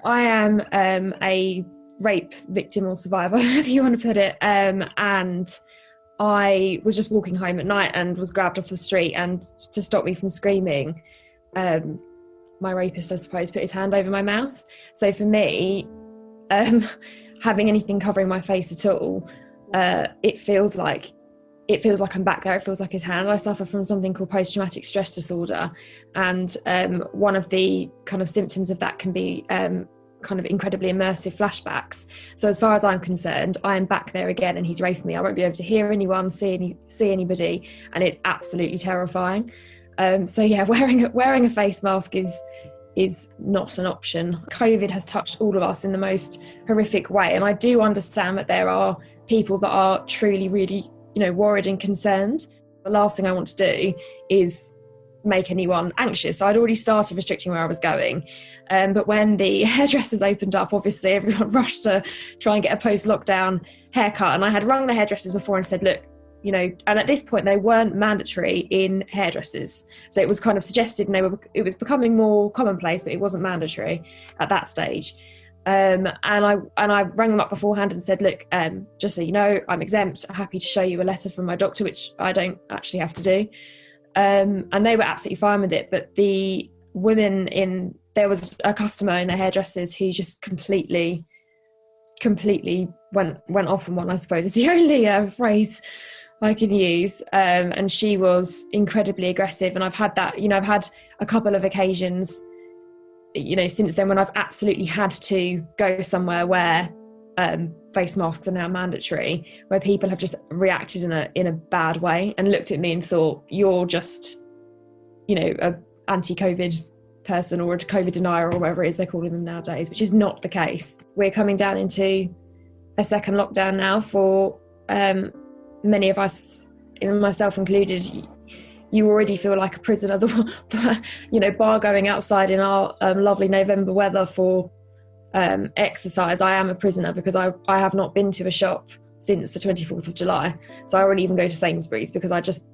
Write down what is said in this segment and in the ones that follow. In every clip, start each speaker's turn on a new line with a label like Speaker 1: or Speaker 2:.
Speaker 1: I am a rape victim or survivor, if you want to put it, and I was just walking home at night and was grabbed off the street, and to stop me from screaming, my rapist, I suppose, put his hand over my mouth. So for me, having anything covering my face at all, it feels like I'm back there. It feels like his hand. I suffer from something called post-traumatic stress disorder, and one of the kind of symptoms of that can be kind of incredibly immersive flashbacks. So as far as I'm concerned, I am back there again, and he's raping me. I won't be able to hear anyone, see anybody, and it's absolutely terrifying. So yeah, wearing a face mask is not an option. COVID has touched all of us in the most horrific way, and I do understand that there are people that are truly, really, worried and concerned. The last thing I want to do is make anyone anxious. So I'd already started restricting where I was going. But when the hairdressers opened up, obviously everyone rushed to try and get a post-lockdown haircut. And I had rung the hairdressers before and said, look, and at this point they weren't mandatory in hairdressers. So it was kind of suggested, and it was becoming more commonplace, but it wasn't mandatory at that stage. And I rang them up beforehand and said, look, just so you know, I'm exempt. I'm happy to show you a letter from my doctor, which I don't actually have to do. And they were absolutely fine with it. But there was a customer in the hairdressers who just completely went off on one, I suppose is the only phrase I can use. And she was incredibly aggressive. And I've had that, I've had a couple of occasions since then when I've absolutely had to go somewhere where face masks are now mandatory, where people have just reacted in a bad way and looked at me and thought, you're just, a anti-COVID person or a COVID denier or whatever it is they're calling them nowadays, which is not the case. We're coming down into a second lockdown now for many of us, myself included. You already feel like a prisoner. Bar going outside in our lovely November weather for exercise. I am a prisoner because I have not been to a shop since the 24th of July. So I won't even go to Sainsbury's because I just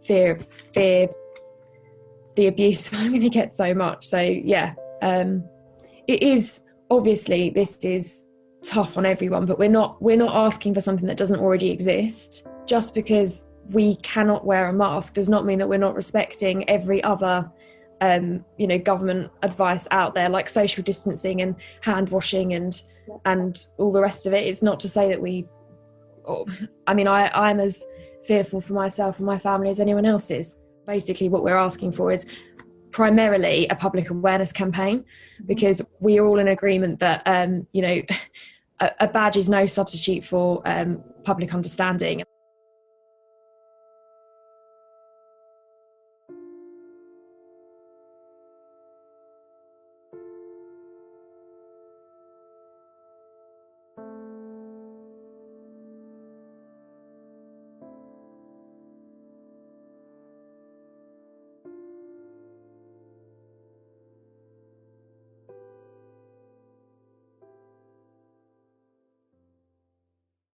Speaker 1: fear the abuse I'm going to get so much. So yeah, it is, obviously this is tough on everyone, but we're not asking for something that doesn't already exist. Just because we cannot wear a mask does not mean that we're not respecting every other government advice out there, like social distancing and hand washing and all the rest of it. It's not to say that I'm as fearful for myself and my family as anyone else is. Basically what we're asking for is primarily a public awareness campaign, because we are all in agreement that a badge is no substitute for public understanding.